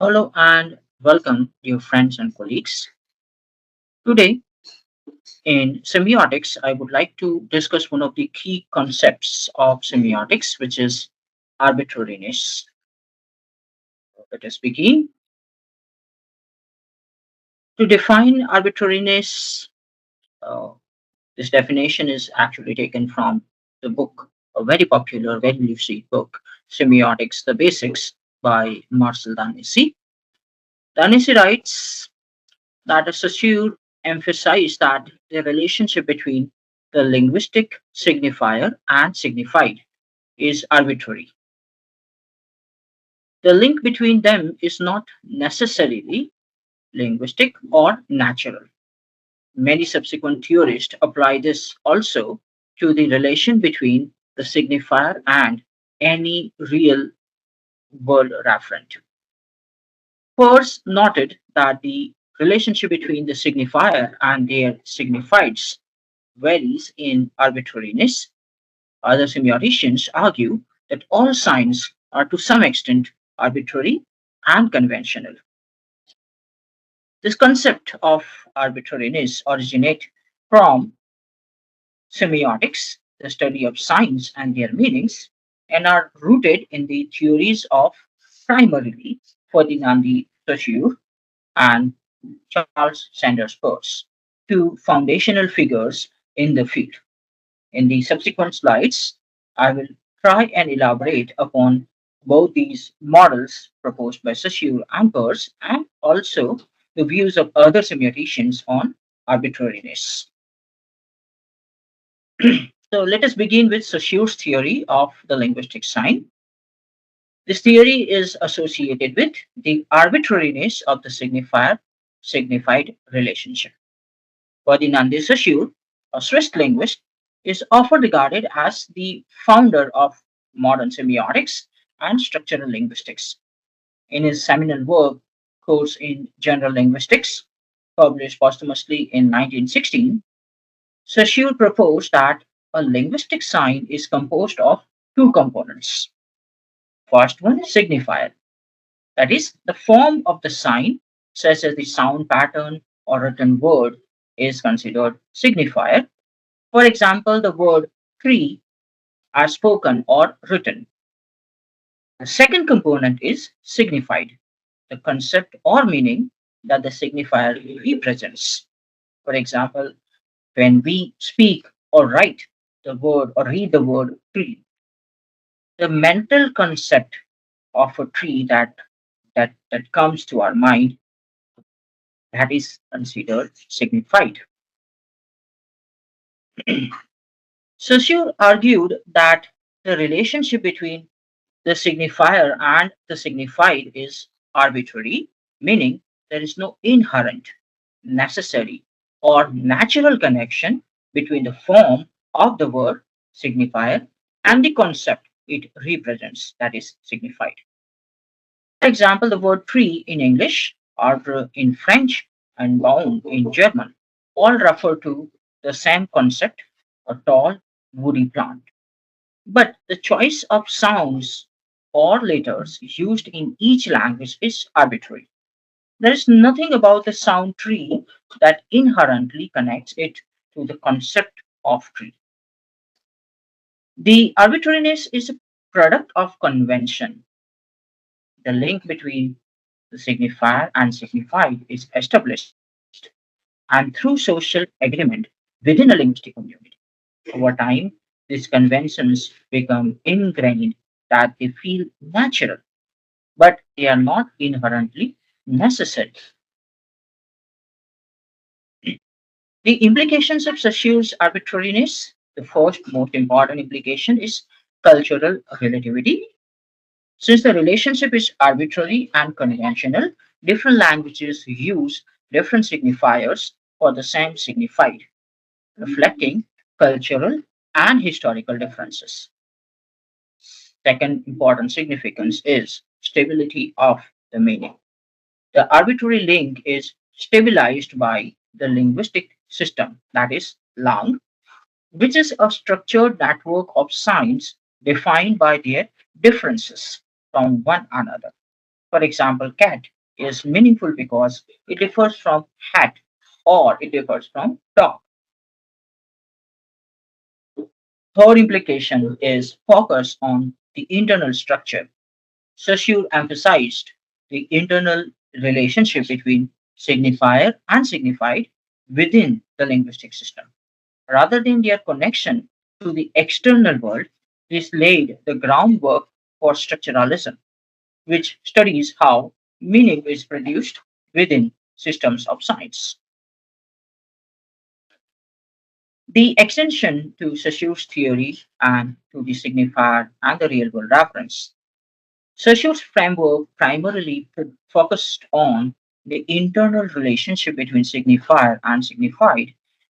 Hello and welcome, dear friends and colleagues. Today, in semiotics, I would like to discuss one of the key concepts of semiotics, which is arbitrariness. Let us begin. To define arbitrariness, uh, this definition is actually taken from the book, a very popular, very lucid book, Semiotics, the Basics by Marcel Danesi. Danesi writes that a Saussure emphasized that the relationship between the linguistic signifier and signified is arbitrary. The link between them is not necessarily linguistic or natural. Many subsequent theorists apply this also to the relation between the signifier and any real world referent. Peirce noted that the relationship between the signifier and their signifieds varies in arbitrariness. Other semioticians argue that all signs are to some extent arbitrary and conventional. This concept of arbitrariness originates from semiotics, the study of signs and their meanings, and are rooted in the theories of primarily Ferdinand de Saussure and Charles Sanders Peirce, two foundational figures in the field. In the subsequent slides, I will try and elaborate upon both these models proposed by Saussure and Peirce and also the views of other semioticians on arbitrariness. So let us begin with Saussure's theory of the linguistic sign. This theory is associated with the arbitrariness of the signifier signified relationship. Ferdinand de Saussure, a Swiss linguist, is often regarded as the founder of modern semiotics and structural linguistics. In his seminal work, Course in General Linguistics, published posthumously in 1916, Saussure proposed that a linguistic sign is composed of two components. First one, signifier, that is, the form of the sign, such as the sound pattern or written word, is considered signifier. For example, the word tree are spoken or written. The second component is signified, the concept or meaning that the signifier represents. For example, when we speak or write the word or read the word tree, the mental concept of a tree that comes to our mind, that is considered signified. Saussure argued that the relationship between the signifier and the signified is arbitrary, meaning there is no inherent, necessary, or natural connection between the form of the word signifier and the concept it represents, that is signified. For example, the word tree in English, arbre in French, and baum in German all refer to the same concept, a tall, woody plant. But the choice of sounds or letters used in each language is arbitrary. There is nothing about the sound tree that inherently connects it to the concept of tree. The arbitrariness is a product of convention. The link between the signifier and signified is established and through social agreement within a linguistic community. Over time, these conventions become ingrained that they feel natural, but they are not inherently necessary. The implications of Saussure's arbitrariness, the first most important implication is cultural relativity. Since the relationship is arbitrary and conventional, different languages use different signifiers for the same signified, reflecting cultural and historical differences. Second important significance is stability of the meaning. The arbitrary link is stabilized by the linguistic system, that is, lang, which is a structured network of signs defined by their differences from one another. For example, cat is meaningful because it differs from hat or it differs from dog. Third implication is focus on the internal structure. Saussure emphasized the internal relationship between signifier and signified within the linguistic system. Rather than their connection to the external world, this laid the groundwork for structuralism, which studies how meaning is produced within systems of science. The extension to Saussure's theory and to the signifier and the real world reference. Saussure's framework primarily focused on the internal relationship between signifier and signified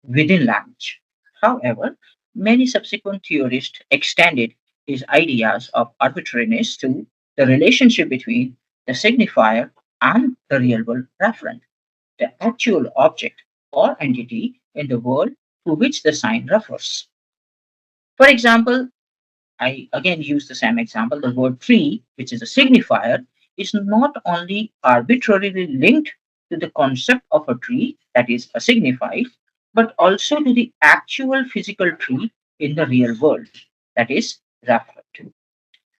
within language. However, many subsequent theorists extended his ideas of arbitrariness to the relationship between the signifier and the real world referent, the actual object or entity in the world to which the sign refers. For example, I again use the same example. The word tree, which is a signifier, is not only arbitrarily linked to the concept of a tree, that is a signified, but also to the actual physical tree in the real world, that is referred to.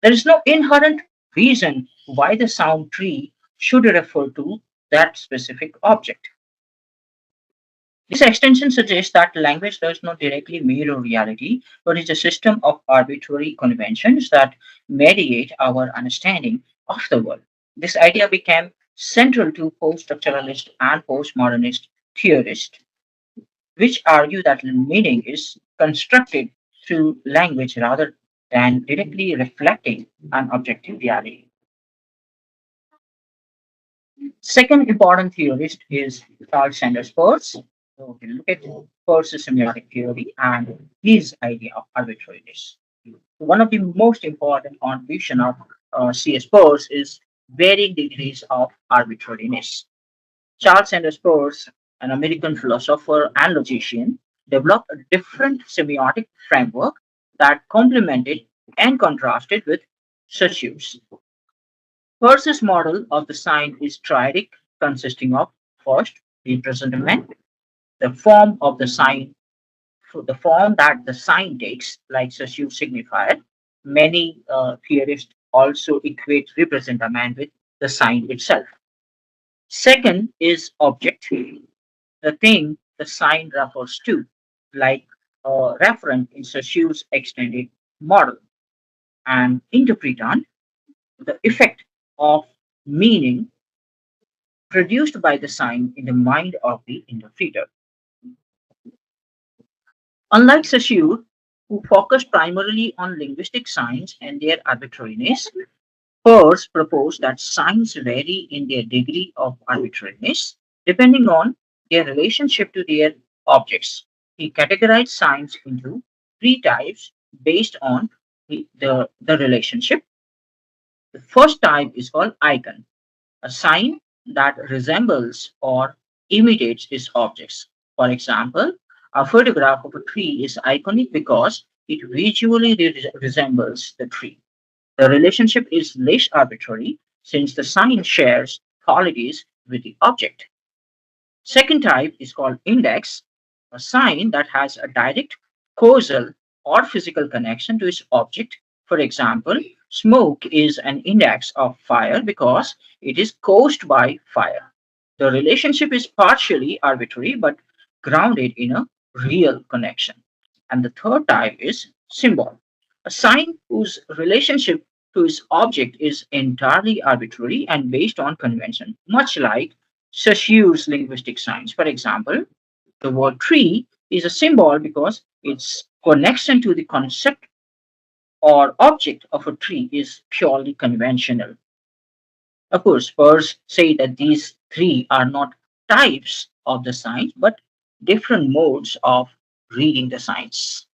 There is no inherent reason why the sound tree should refer to that specific object. This extension suggests that language does not directly mirror reality, but is a system of arbitrary conventions that mediate our understanding of the world. This idea became central to post structuralist and postmodernist theorists, which argue that meaning is constructed through language rather than directly reflecting an objective reality. Second important theorist is Charles Sanders Peirce. So we look at Peirce's semiotic theory and his idea of arbitrariness. One of the most important contribution of C.S. Peirce is varying degrees of arbitrariness. Charles Sanders Peirce, an American philosopher and logician, developed a different semiotic framework that complemented and contrasted with Saussure's. Peirce's model of the sign is triadic, consisting of first, the presentment, the form of the sign, so the form that the sign takes, like Saussure signifier. Many theorists also equate representament with the sign itself. Second is object, the thing the sign refers to, like referent in Saussure's extended model. And interpretant, the effect of meaning produced by the sign in the mind of the interpreter. Unlike Saussure, who focused primarily on linguistic signs and their arbitrariness, Peirce proposed that signs vary in their degree of arbitrariness depending on their relationship to their objects. He categorized signs into three types based on the relationship. The first type is called icon, a sign that resembles or imitates its objects. For example, a photograph of a tree is iconic because it visually resembles the tree. The relationship is less arbitrary since the sign shares qualities with the object. Second type is called index, a sign that has a direct causal or physical connection to its object. For example, smoke is an index of fire because it is caused by fire. The relationship is partially arbitrary but grounded in a real connection. And the third type is symbol, a sign whose relationship to its object is entirely arbitrary and based on convention, much like Saussure's linguistic signs. For example, the word tree is a symbol because its connection to the concept or object of a tree is purely conventional. Of course, Peirce say that these three are not types of the signs, but different modes of reading the signs.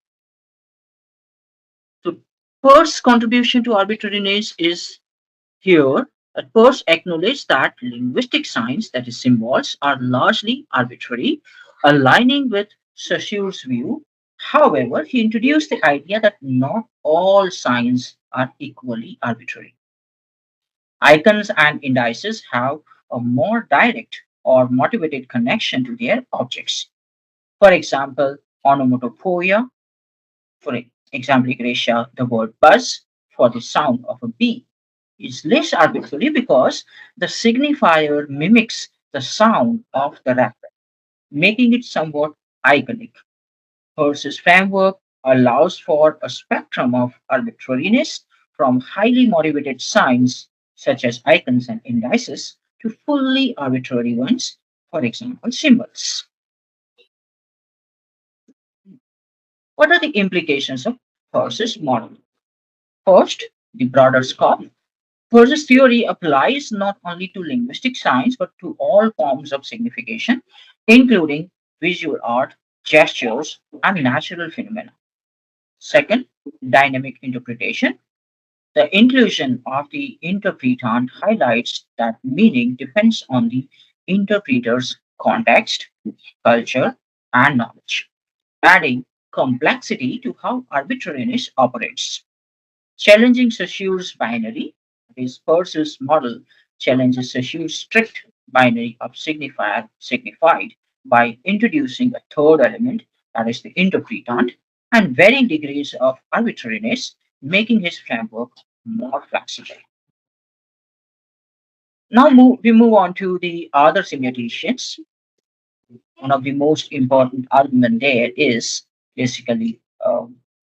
So Peirce's contribution to arbitrariness is here. Peirce acknowledged that linguistic signs, that is symbols, are largely arbitrary, aligning with Saussure's view. However, he introduced the idea that not all signs are equally arbitrary. Icons and indices have a more direct or motivated connection to their objects. For example, onomatopoeia, for example, Igretia, the word buzz for the sound of a bee is less arbitrary because the signifier mimics the sound of the rapper, making it somewhat iconic. Peirce's framework allows for a spectrum of arbitrariness from highly motivated signs such as icons and indices to fully arbitrary ones, for example, symbols. What are the implications of Peirce's model? First, the broader scope. Peirce's theory applies not only to linguistic science but to all forms of signification, including visual art, gestures, and natural phenomena. Second, dynamic interpretation. The inclusion of the interpretant highlights that meaning depends on the interpreter's context, culture, and knowledge, adding complexity to how arbitrariness operates. Challenging Saussure's binary, this Peirce's model challenges Saussure's strict binary of signifier signified by introducing a third element, that is the interpretant, and varying degrees of arbitrariness, making his framework more flexible. Now we move on to the other semioticians. One of the most important argument there is basically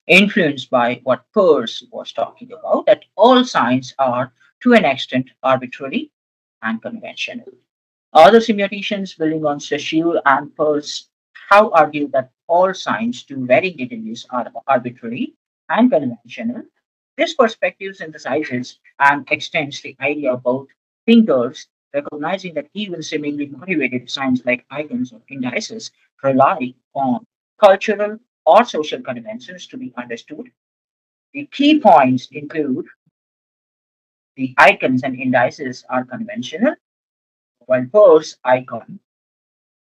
influenced by what Peirce was talking about, that all signs are to an extent arbitrary and conventional. Other semioticians building on Saussure and Peirce have argued that all signs to varying degrees are arbitrary and conventional. This perspective synthesizes and extends the idea about thinkers recognizing that even seemingly motivated signs like icons or indices rely on cultural or social conventions to be understood. The key points include the icons and indices are conventional, while Peirce icon,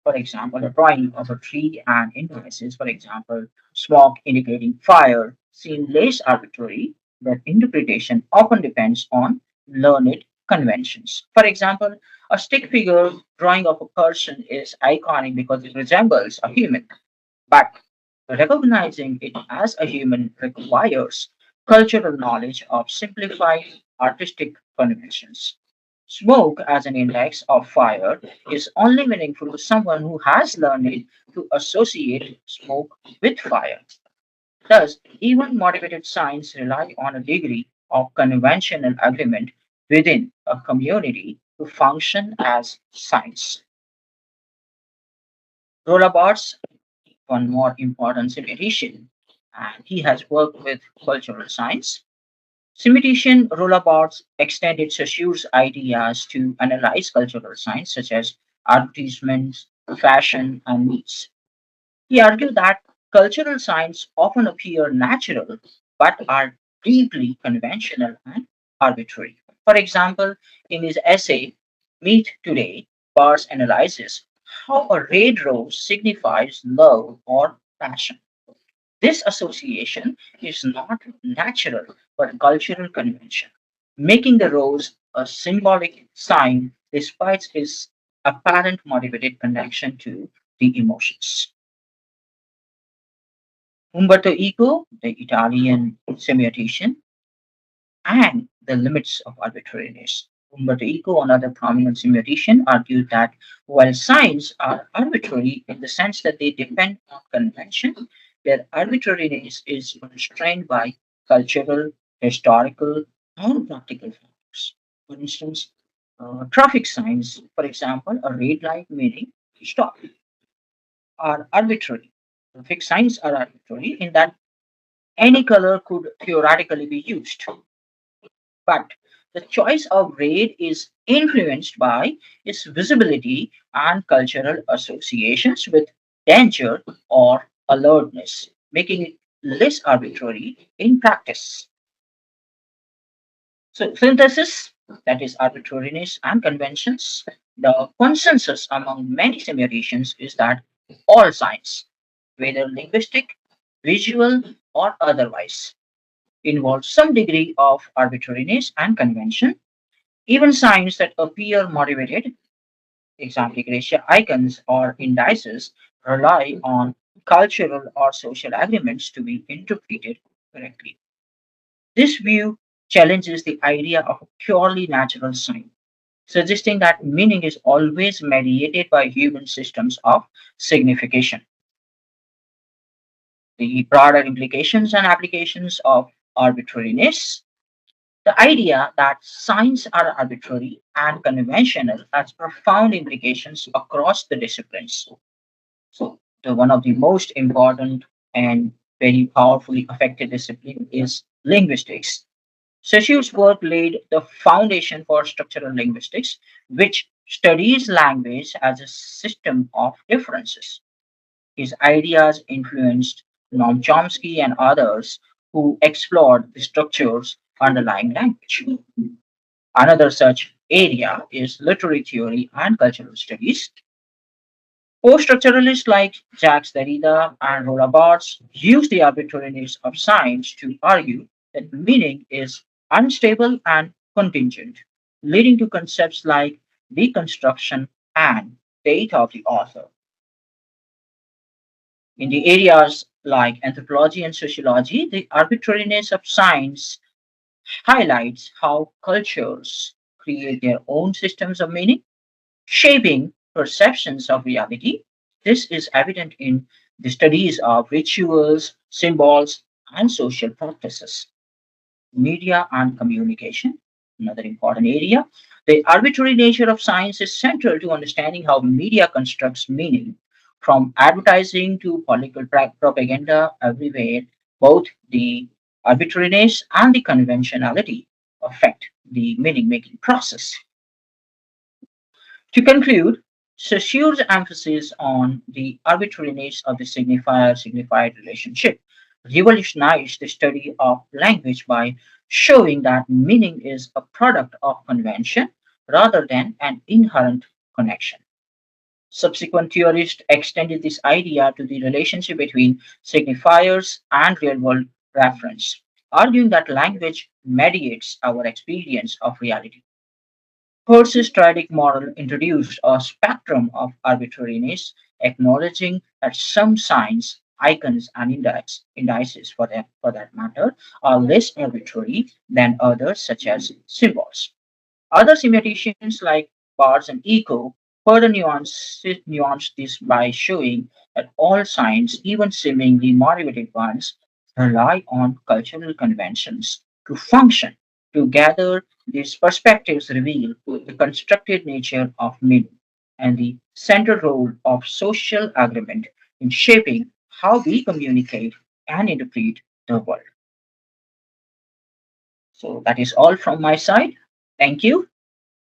for example, a drawing of a tree and indices, for example, smoke indicating fire, seem less arbitrary. Their interpretation often depends on learned conventions. For example, a stick figure drawing of a person is iconic because it resembles a human, but recognizing it as a human requires cultural knowledge of simplified artistic conventions. Smoke as an index of fire is only meaningful to someone who has learned to associate smoke with fire. Thus, even motivated signs rely on a degree of conventional agreement within a community to function as signs. Rolla Barthes, one more important semiotician, and he has worked with cultural science. Semiotician Rolla Barthes extended Saussure's ideas to analyze cultural science such as advertisements, fashion, and needs. He argued that cultural signs often appear natural but are deeply conventional and arbitrary. For example, in his essay, Meet Today, Barthes analyzes how a red rose signifies love or passion. This association is not natural but cultural convention, making the rose a symbolic sign despite its apparent motivated connection to the emotions. Umberto Eco, the Italian semiotician, and the limits of arbitrariness. Umberto Eco, another prominent semiotician, argued that while signs are arbitrary in the sense that they depend on convention, their arbitrariness is constrained by cultural, historical, and practical factors. For instance, traffic signs, for example, a red light meaning stop, are arbitrary. Traffic signs are arbitrary in that any color could theoretically be used, but the choice of red is influenced by its visibility and cultural associations with danger or alertness, making it less arbitrary in practice. So, synthesis, that is arbitrariness and conventions, the consensus among many semioticians is that all signs, whether linguistic, visual, or otherwise, involve some degree of arbitrariness and convention. Even signs that appear motivated, example, Gracia icons or indices, rely on cultural or social agreements to be interpreted correctly. This view challenges the idea of a purely natural sign, suggesting that meaning is always mediated by human systems of signification. The broader implications and applications of arbitrariness. The idea that signs are arbitrary and conventional has profound implications across the disciplines. So, one of the most important and very powerfully affected discipline is linguistics. Saussure's work laid the foundation for structural linguistics, which studies language as a system of differences. His ideas influenced Noam Chomsky and others who explored the structures underlying language. Another such area is literary theory and cultural studies. Post-structuralists like Jacques Derrida and Roland Barthes use the arbitrariness of science to argue that meaning is unstable and contingent, leading to concepts like deconstruction and date of the author. In the areas like anthropology and sociology, the arbitrariness of science highlights how cultures create their own systems of meaning, shaping perceptions of reality. This is evident in the studies of rituals, symbols, and social practices. Media and communication, another important area. The arbitrary nature of science is central to understanding how media constructs meaning. From advertising to political propaganda, everywhere, both the arbitrariness and the conventionality affect the meaning making process. To conclude, Saussure's emphasis on the arbitrariness of the signifier signified relationship revolutionized the study of language by showing that meaning is a product of convention rather than an inherent connection. Subsequent theorists extended this idea to the relationship between signifiers and real world reference, arguing that language mediates our experience of reality. Peirce's triadic model introduced a spectrum of arbitrariness, acknowledging that some signs, icons, and indices for that matter, are less arbitrary than others, such as symbols. Other semioticians like Barthes and Eco further nuance this by showing that all signs, even seemingly motivated ones, rely on cultural conventions to function. Together, these perspectives reveal the constructed nature of meaning and the central role of social agreement in shaping how we communicate and interpret the world. So that is all from my side. Thank you.